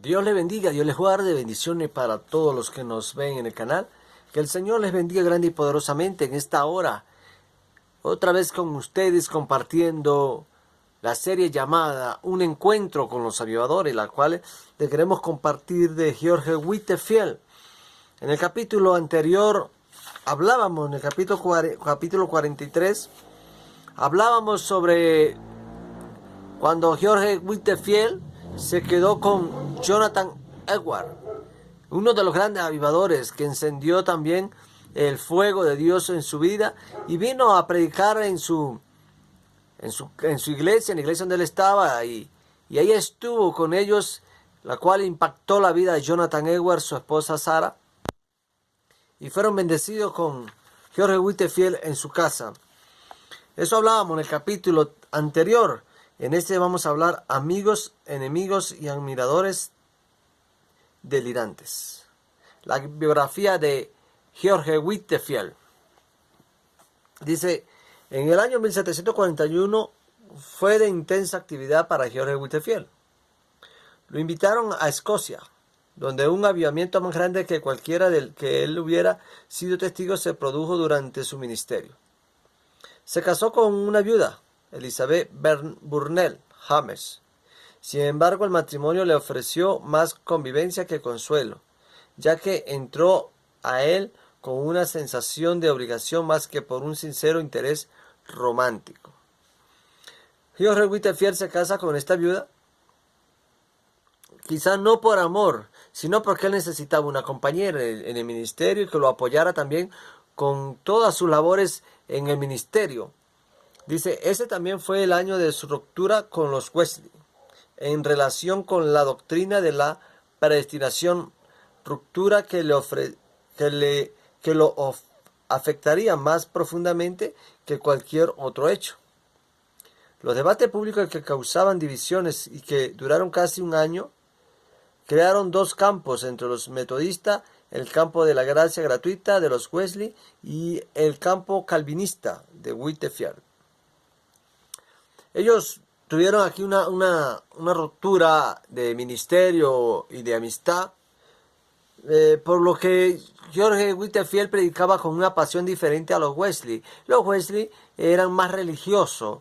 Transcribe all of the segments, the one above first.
Dios les bendiga, Dios les guarde, bendiciones para todos los que nos ven en el canal. Que el Señor les bendiga grande y poderosamente en esta hora. Otra vez con ustedes compartiendo la serie llamada Un Encuentro con los Avivadores, la cual le queremos compartir de George Whitefield. En el capítulo anterior hablábamos, en el capítulo 43, hablábamos sobre cuando George Whitefield se quedó con Jonathan Edwards, uno de los grandes avivadores que encendió también el fuego de Dios en su vida y vino a predicar en su iglesia, en la iglesia donde él estaba, y ahí estuvo con ellos, la cual impactó la vida de Jonathan Edwards, su esposa Sara, y fueron bendecidos con George Whitefield en su casa. Eso hablábamos en el capítulo anterior. En este vamos a hablar amigos, enemigos y admiradores delirantes. La biografía de George Whitefield. Dice, en el año 1741 fue de intensa actividad para George Whitefield. Lo invitaron a Escocia, donde un avivamiento más grande que cualquiera del que él hubiera sido testigo se produjo durante su ministerio. Se casó con una viuda, Elizabeth Burnell James. Sin embargo, el matrimonio le ofreció más convivencia que consuelo, ya que entró a él con una sensación de obligación más que por un sincero interés romántico. George Whitefield se casa con esta viuda, quizás no por amor, sino porque él necesitaba una compañera en el ministerio y que lo apoyara también con todas sus labores en el ministerio. Dice, ese también fue el año de su ruptura con los Wesley, en relación con la doctrina de la predestinación, ruptura que lo afectaría más profundamente que cualquier otro hecho. Los debates públicos que causaban divisiones y que duraron casi un año, crearon dos campos entre los metodistas, el campo de la gracia gratuita de los Wesley y el campo calvinista de Whitefield. Ellos tuvieron aquí una ruptura de ministerio y de amistad, por lo que George Whitefield predicaba con una pasión diferente a los Wesley. Los Wesley eran más religiosos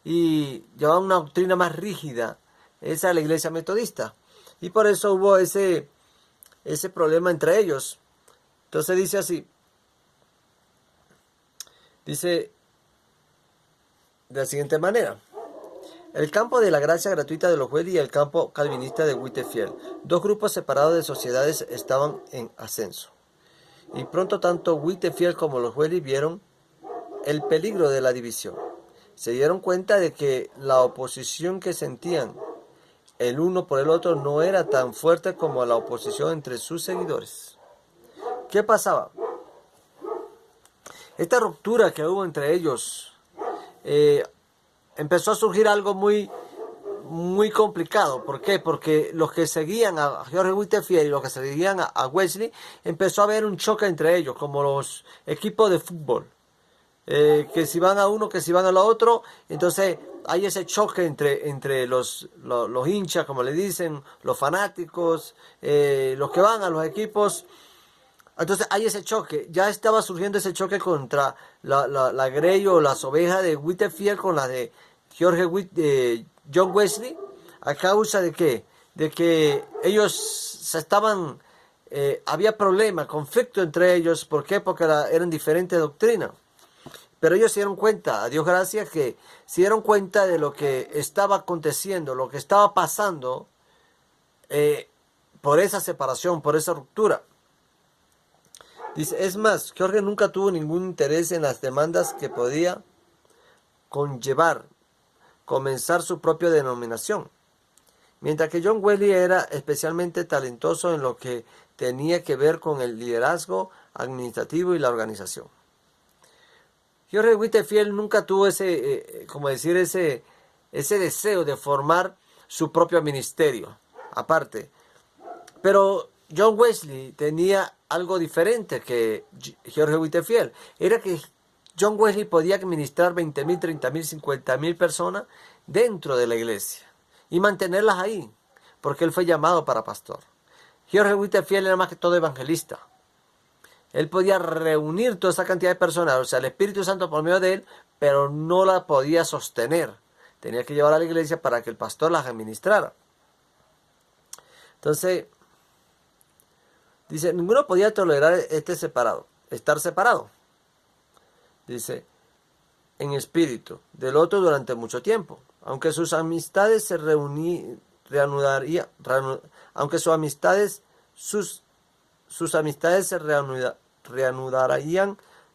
y llevaban una doctrina más rígida. Esa es la iglesia metodista. Y por eso hubo ese problema entre ellos. Entonces dice así. Dice de la siguiente manera. El campo de la gracia gratuita de los Wesley y el campo calvinista de Whitefield, dos grupos separados de sociedades, estaban en ascenso. Y pronto tanto Whitefield como los Wesley vieron el peligro de la división. Se dieron cuenta de que la oposición que sentían el uno por el otro no era tan fuerte como la oposición entre sus seguidores. ¿Qué pasaba? Esta ruptura que hubo entre ellos empezó a surgir algo muy complicado. ¿Por qué? Porque los que seguían a George Whitefield y los que seguían a Wesley, empezó a haber un choque entre ellos, como los equipos de fútbol. Que si van a uno, que si van a lo otro, entonces hay ese choque entre los hinchas, como le dicen, los fanáticos, los que van a los equipos. Entonces hay ese choque, ya estaba surgiendo ese choque contra la grey o las ovejas de Whitefield con la de John Wesley, a causa de qué, de que ellos se estaban, había problemas, conflicto entre ellos. ¿Por qué? Porque eran diferentes doctrinas. Pero ellos se dieron cuenta, a Dios gracias, que se dieron cuenta de lo que estaba aconteciendo, lo que estaba pasando por esa separación, por esa ruptura. Dice, es más, George nunca tuvo ningún interés en las demandas que podía conllevar comenzar su propia denominación, mientras que John Wesley era especialmente talentoso en lo que tenía que ver con el liderazgo administrativo y la organización. George Whitefield nunca tuvo ese deseo de formar su propio ministerio, aparte. Pero John Wesley tenía algo diferente que George Whitefield. Era que John Wesley podía administrar 20,000, 30,000, 50,000 personas dentro de la iglesia y mantenerlas ahí. porque él fue llamado para pastor. George Whitefield era más que todo evangelista. Él podía reunir toda esa cantidad de personas, o sea, el Espíritu Santo por medio de él, pero no la podía sostener. Tenía que llevar a la iglesia para que el pastor las administrara. Entonces, dice, ninguno podía tolerar estar separado. Dice, en espíritu, del otro durante mucho tiempo. Aunque sus amistades se reanudarían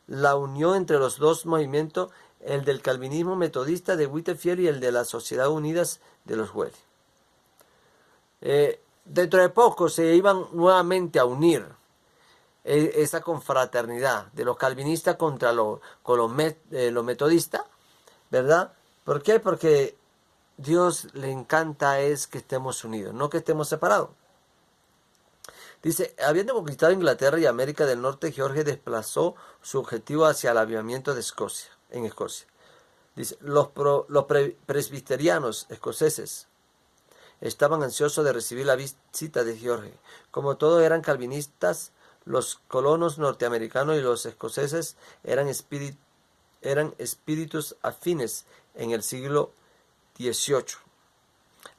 la unión entre los dos movimientos, el del calvinismo metodista de Whitefield y el de la Sociedad Unidas de los Wesley. Dentro de poco se iban nuevamente a unir esa confraternidad de los calvinistas contra los metodistas, ¿verdad? ¿Por qué? Porque Dios le encanta es que estemos unidos, no que estemos separados. Dice, habiendo conquistado Inglaterra y América del Norte, George desplazó su objetivo hacia el avivamiento de Escocia, en Escocia. Dice, los presbiterianos escoceses estaban ansiosos de recibir la visita de George. Como todos eran calvinistas, los colonos norteamericanos y los escoceses eran espíritus afines en el siglo XVIII.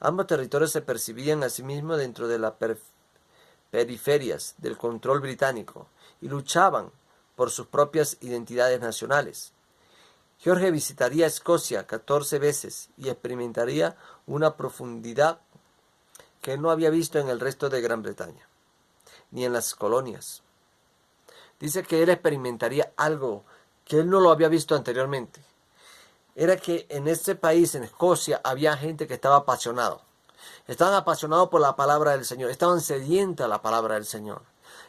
Ambos territorios se percibían a sí mismos dentro de las periferias del control británico y luchaban por sus propias identidades nacionales. George visitaría Escocia 14 veces y experimentaría una profundidad que no había visto en el resto de Gran Bretaña, ni en las colonias. Dice que él experimentaría algo que él no lo había visto anteriormente. Era que en este país, en Escocia, había gente que estaba apasionado. Estaban apasionados por la palabra del Señor. Estaban sedientos a la palabra del Señor.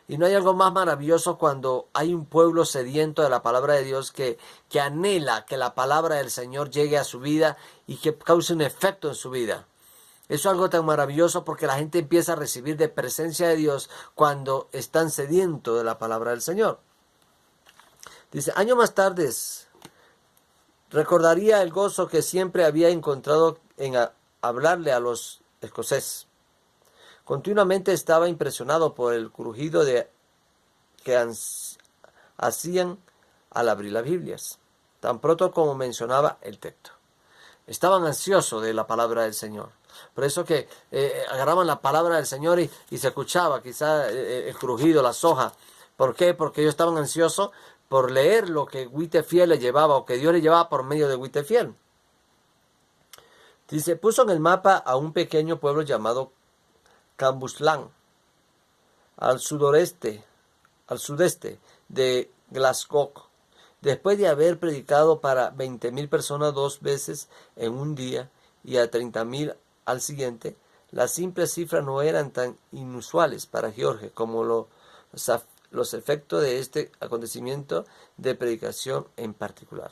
Y no hay algo más maravilloso cuando hay un pueblo sediento de la palabra de Dios que anhela que la palabra del Señor llegue a su vida y que cause un efecto en su vida. Eso es algo tan maravilloso porque la gente empieza a recibir de presencia de Dios cuando están sedientos de la palabra del Señor. Dice, años más tarde recordaría el gozo que siempre había encontrado en hablarle a los escoceses. Continuamente estaba impresionado por el crujido que hacían al abrir las Biblias, tan pronto como mencionaba el texto. Estaban ansiosos de la palabra del Señor. Por eso que agarraban la palabra del Señor y se escuchaba quizá el crujido, las hojas. ¿Por qué? Porque ellos estaban ansiosos por leer lo que Whitefield le llevaba o que Dios le llevaba por medio de Whitefield. Dice, puso en el mapa a un pequeño pueblo llamado Cambuslang, al sudeste de Glasgow. Después de haber predicado para 20,000 personas 2 veces en un día y a 30,000 al siguiente, las simples cifras no eran tan inusuales para George como los efectos de este acontecimiento de predicación en particular.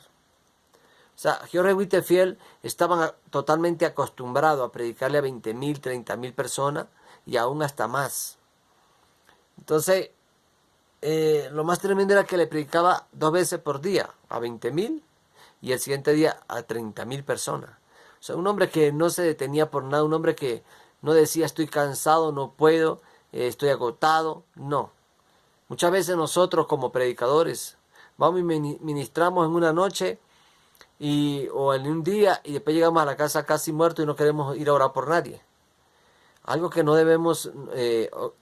O sea, George Whitefield estaba totalmente acostumbrado a predicarle a 20,000, 30,000 personas y aún hasta más. Entonces, lo más tremendo era que le predicaba 2 veces por día a 20,000 y el siguiente día a 30,000 personas. O sea, un hombre que no se detenía por nada, un hombre que no decía estoy cansado, no puedo, estoy agotado, no. Muchas veces nosotros como predicadores vamos y ministramos en una noche o en un día y después llegamos a la casa casi muertos y no queremos ir a orar por nadie. Algo que no debemos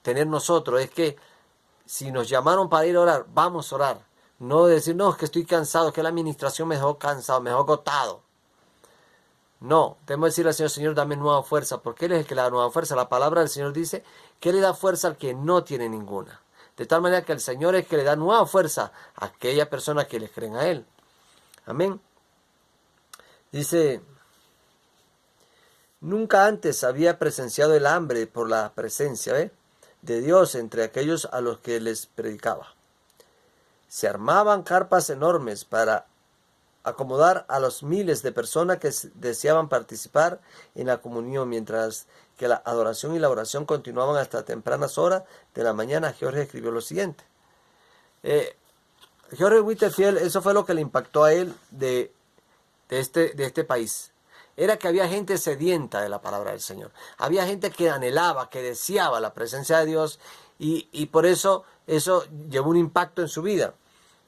tener nosotros es que si nos llamaron para ir a orar, vamos a orar. No decir, no, es que estoy cansado, es que la administración me dejó cansado, me dejó agotado. No, debemos decirle al Señor, Señor, dame nueva fuerza, porque Él es el que le da nueva fuerza. La palabra del Señor dice que Él le da fuerza al que no tiene ninguna. De tal manera que el Señor es el que le da nueva fuerza a aquellas personas que le creen a Él. Amén. Dice, nunca antes había presenciado el hambre por la presencia de Dios entre aquellos a los que les predicaba. Se armaban carpas enormes para acomodar a los miles de personas que deseaban participar en la comunión, mientras que la adoración y la oración continuaban hasta tempranas horas de la mañana. George escribió lo siguiente. George Whitefield, eso fue lo que le impactó a él de este país. era que había gente sedienta de la palabra del Señor. Había gente que anhelaba, que deseaba la presencia de Dios y por eso llevó un impacto en su vida.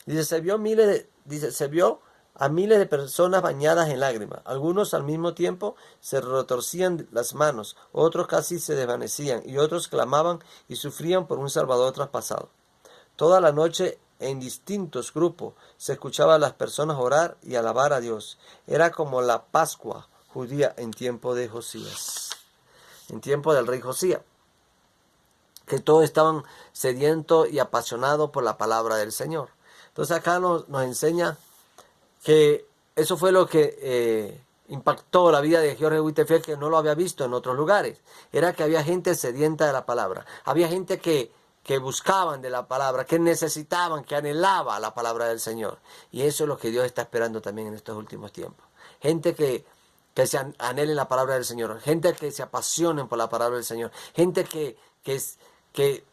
Dice, se vio a miles de personas bañadas en lágrimas. Algunos al mismo tiempo se retorcían las manos, otros casi se desvanecían y otros clamaban y sufrían por un Salvador traspasado. Toda la noche en distintos grupos se escuchaba a las personas orar y alabar a Dios. Era como la Pascua judía en tiempo de Josías, en tiempo del rey Josías, que todos estaban sedientos y apasionados por la palabra del Señor. Entonces acá nos enseña que eso fue lo que impactó la vida de George Whitefield, que no lo había visto en otros lugares. Era que había gente sedienta de la palabra. Había gente que buscaban de la palabra, que necesitaban, que anhelaba la palabra del Señor. Y eso es lo que Dios está esperando también en estos últimos tiempos. Gente que se anhelen la palabra del Señor. Gente que se apasionen por la palabra del Señor. Gente que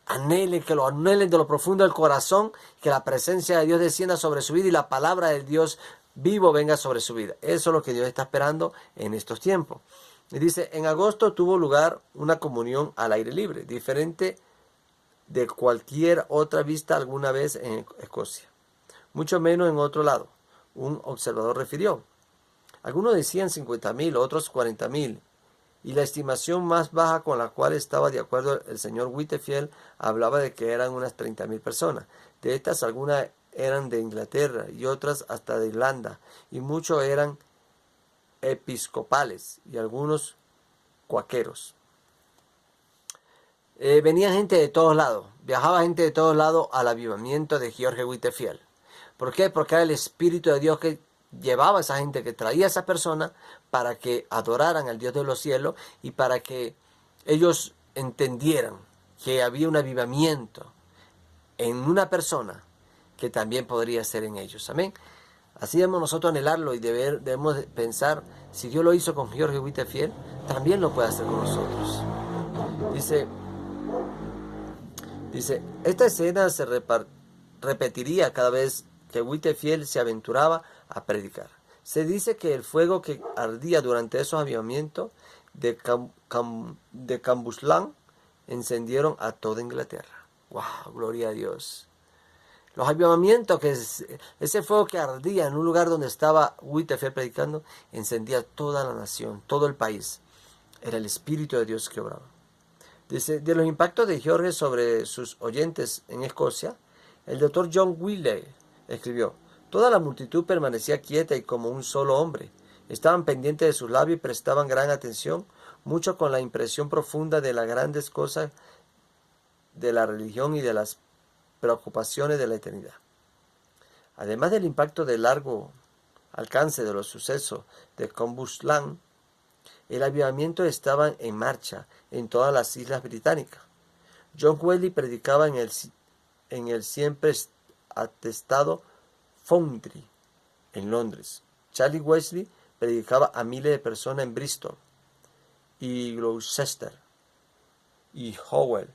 anhelen, que lo anhelen de lo profundo del corazón, que la presencia de Dios descienda sobre su vida y la palabra de Dios vivo venga sobre su vida. Eso es lo que Dios está esperando en estos tiempos. Y dice, en agosto tuvo lugar una comunión al aire libre, diferente de cualquier otra vista alguna vez en Escocia, mucho menos en otro lado. Un observador refirió. Algunos decían 50,000, otros 40,000. Y la estimación más baja con la cual estaba de acuerdo el señor Whitefield hablaba de que eran unas 30,000 personas. De estas, algunas eran de Inglaterra y otras hasta de Irlanda, y muchos eran episcopales y algunos cuáqueros. Venía gente de todos lados, viajaba gente de todos lados al avivamiento de George Whitefield. ¿Por qué? Porque era el Espíritu de Dios que llevaba a esa gente, que traía a esas personas para que adoraran al Dios de los cielos y para que ellos entendieran que había un avivamiento en una persona que también podría ser en ellos. Amén. Así debemos nosotros anhelarlo y debemos pensar, si Dios lo hizo con George Whitefield, también lo puede hacer con nosotros. Dice, esta escena se repetiría cada vez que Whitefield se aventuraba a predicar. Se dice que el fuego que ardía durante esos avivamientos de Cambuslang encendieron a toda Inglaterra. ¡Wow! Gloria a Dios. Los avivamientos, ese fuego que ardía en un lugar donde estaba Whitefield predicando, encendía toda la nación, todo el país. Era el Espíritu de Dios que obraba. Dice, de los impactos de George sobre sus oyentes en Escocia, el doctor John Wiley escribió, toda la multitud permanecía quieta y como un solo hombre. Estaban pendientes de sus labios y prestaban gran atención, mucho con la impresión profunda de las grandes cosas de la religión y de las preocupaciones de la eternidad. Además del impacto de largo alcance de los sucesos de Cambuslang, el avivamiento estaba en marcha en todas las islas británicas. John Wesley predicaba en el siempre atestado Foundry, en Londres. Charles Wesley predicaba a miles de personas en Bristol y Gloucester. Y Howell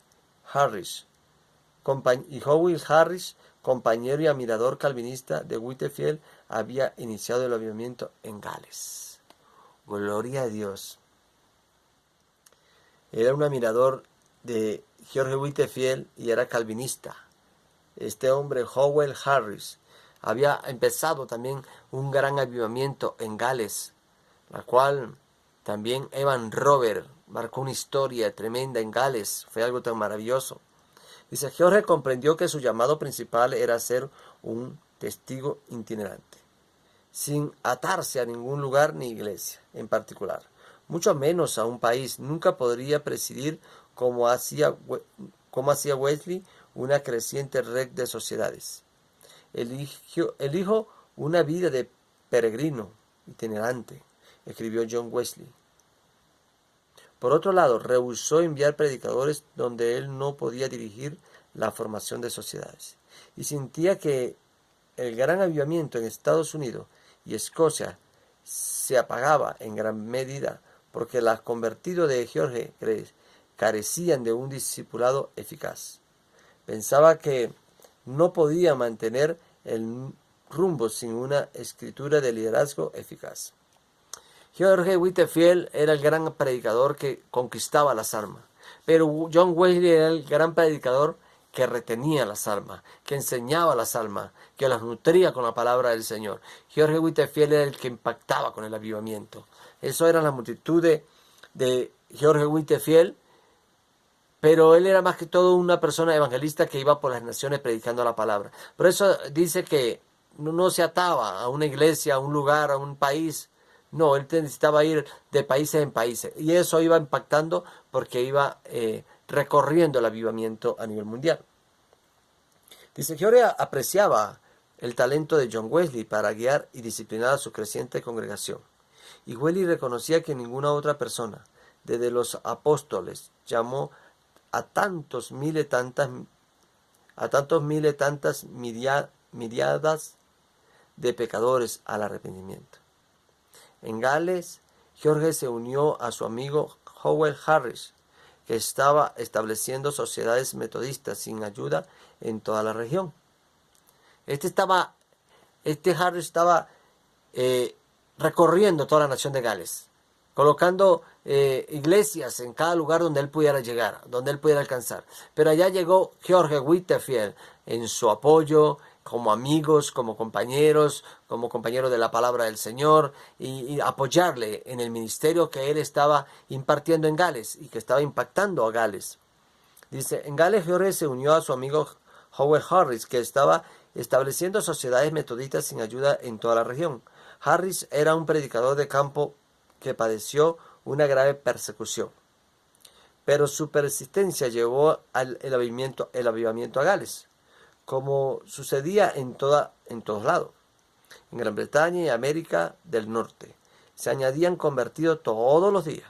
Harris, compañero y admirador calvinista de Whitefield, había iniciado el avivamiento en Gales. Gloria a Dios. Era un admirador de George Whitefield y era calvinista. Este hombre, Howell Harris, había empezado también un gran avivamiento en Gales, la cual también Evan Robert marcó una historia tremenda en Gales. Fue algo tan maravilloso. Dice, George comprendió que su llamado principal era ser un testigo itinerante, sin atarse a ningún lugar ni iglesia en particular, mucho menos a un país. Nunca podría presidir, como hacía Wesley, una creciente red de sociedades. Elijo una vida de peregrino itinerante, escribió John Wesley. Por otro lado, rehusó enviar predicadores donde él no podía dirigir la formación de sociedades, y sentía que el gran avivamiento en Estados Unidos y Escocia se apagaba en gran medida porque los convertidos de George carecían de un discipulado eficaz. Pensaba que no podía mantener el rumbo sin una escritura de liderazgo eficaz. George Whitefield era el gran predicador que conquistaba las almas, pero John Wesley era el gran predicador que retenía las almas, que enseñaba las almas, que las nutría con la palabra del Señor. George Whitefield era el que impactaba con el avivamiento. Eso era la multitud de George Whitefield, pero él era más que todo una persona evangelista que iba por las naciones predicando la palabra. Por eso dice que no se ataba a una iglesia, a un lugar, a un país. No, él necesitaba ir de países en países. Y eso iba impactando porque iba recorriendo el avivamiento a nivel mundial. Dice que George apreciaba el talento de John Wesley para guiar y disciplinar a su creciente congregación. Y Wesley reconocía que ninguna otra persona, desde los apóstoles, llamó a tantos miles tantas miriadas de pecadores al arrepentimiento. En Gales, George se unió a su amigo Howell Harris, que estaba estableciendo sociedades metodistas sin ayuda en toda la región. Este Harris estaba recorriendo toda la nación de Gales, colocando iglesias en cada lugar donde él pudiera llegar, donde él pudiera alcanzar. Pero allá llegó George Whitefield en su apoyo, como amigos, como compañeros de la palabra del Señor, y apoyarle en el ministerio que él estaba impartiendo en Gales y que estaba impactando a Gales. Dice, en Gales George se unió a su amigo Howell Harris, que estaba estableciendo sociedades metodistas sin ayuda en toda la región. Harris era un predicador de campo que padeció una grave persecución, pero su persistencia llevó el avivamiento a Gales, como sucedía en todos lados. En Gran Bretaña y América del Norte se añadían convertidos todos los días.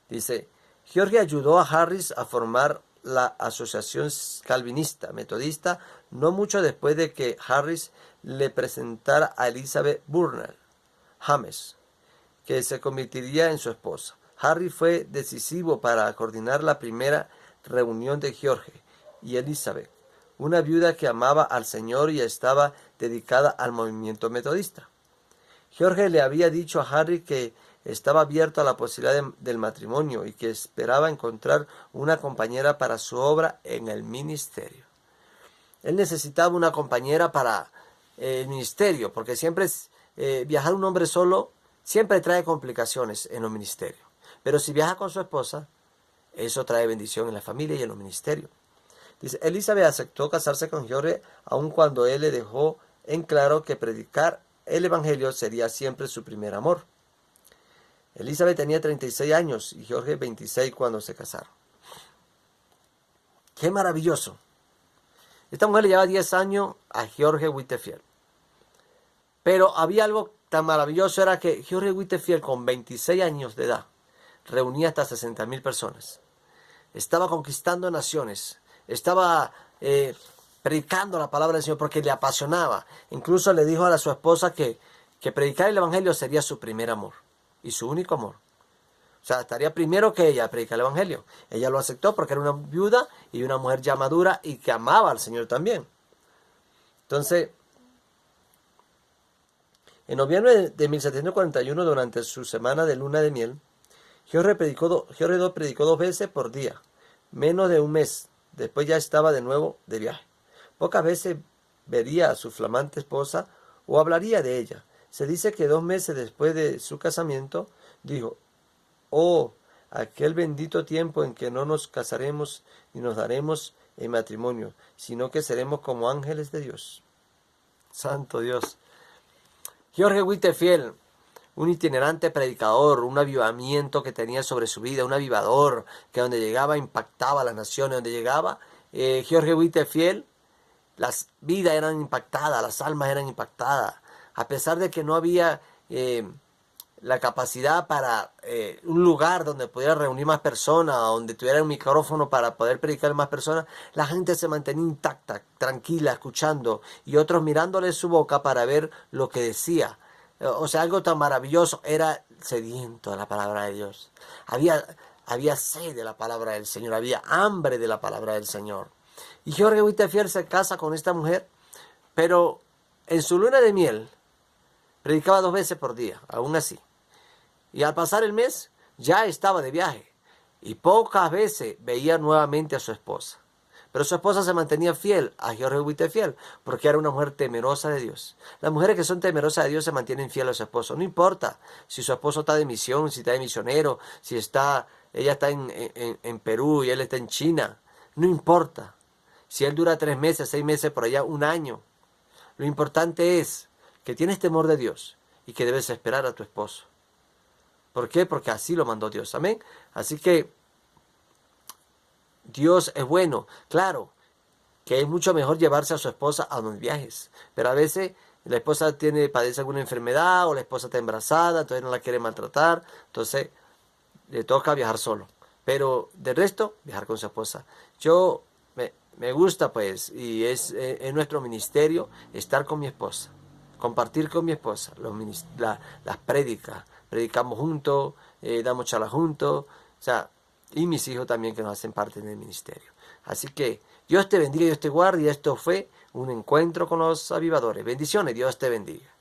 Dice, George ayudó a Harris a formar la Asociación Calvinista Metodista no mucho después de que Harris le presentara a Elizabeth Burnell James, que se convertiría en su esposa. Harris fue decisivo para coordinar la primera reunión de George y Elizabeth, una viuda que amaba al Señor y estaba dedicada al movimiento metodista. George le había dicho a Harris que estaba abierto a la posibilidad del matrimonio y que esperaba encontrar una compañera para su obra en el ministerio. Él necesitaba una compañera para el ministerio, porque siempre viajar un hombre solo siempre trae complicaciones en los ministerios. Pero si viaja con su esposa, eso trae bendición en la familia y en los ministerios. Dice, Elizabeth aceptó casarse con George aun cuando él le dejó en claro que predicar el evangelio sería siempre su primer amor. Elizabeth tenía 36 años y George 26 cuando se casaron. ¡Qué maravilloso! Esta mujer le llevaba 10 años a George Whitefield. Pero había algo tan maravilloso, era que George Whitefield con 26 años de edad reunía hasta 60,000 personas. Estaba conquistando naciones. Estaba predicando la palabra del Señor porque le apasionaba. Incluso le dijo a su esposa que predicar el evangelio sería su primer amor y su único amor. O sea, estaría primero que ella predicar el evangelio. Ella lo aceptó porque era una viuda y una mujer ya madura y que amaba al Señor también. Entonces, en noviembre de 1741, durante su semana de luna de miel, George predicó 2 veces por día, menos de un mes. Después ya estaba de nuevo de viaje. Pocas veces vería a su flamante esposa o hablaría de ella. Se dice que 2 meses después de su casamiento, dijo, «Oh, aquel bendito tiempo en que no nos casaremos ni nos daremos en matrimonio, sino que seremos como ángeles de Dios». Santo Dios. George Whitefield, un itinerante predicador, un avivamiento que tenía sobre su vida, un avivador que donde llegaba impactaba a las naciones, donde llegaba George Whitefield, las vidas eran impactadas, las almas eran impactadas, a pesar de que no había la capacidad para un lugar donde pudiera reunir más personas, donde tuviera un micrófono para poder predicar a más personas, la gente se mantenía intacta, tranquila, escuchando, y otros mirándole su boca para ver lo que decía. O sea, algo tan maravilloso, era sediento de la palabra de Dios. Había sed de la palabra del Señor, había hambre de la palabra del Señor. Y George Whitefield se casa con esta mujer, pero en su luna de miel, Predicaba 2 veces por día, aún así. Y al pasar el mes, ya estaba de viaje. Y pocas veces veía nuevamente a su esposa. Pero su esposa se mantenía fiel a Jorge Whitefield, porque era una mujer temerosa de Dios. Las mujeres que son temerosas de Dios se mantienen fieles a su esposo. No importa si su esposo está de misión, si está de misionero, si ella está en Perú y él está en China. No importa. Si él dura 3 meses, 6 meses, por allá, un año. Lo importante es que tienes temor de Dios y que debes esperar a tu esposo. ¿Por qué? Porque así lo mandó Dios. Amén. Así que Dios es bueno. Claro que es mucho mejor llevarse a su esposa a los viajes. Pero a veces la esposa padece alguna enfermedad o la esposa está embarazada, entonces no la quiere maltratar. Entonces le toca viajar solo. Pero de resto, viajar con su esposa. Me gusta pues, y es nuestro ministerio estar con mi esposa. Compartir con mi esposa las prédicas. Predicamos juntos, damos charlas juntos. O sea, y mis hijos también que nos hacen parte del ministerio. Así que Dios te bendiga, Dios te guarde. Y esto fue un encuentro con los avivadores. Bendiciones, Dios te bendiga.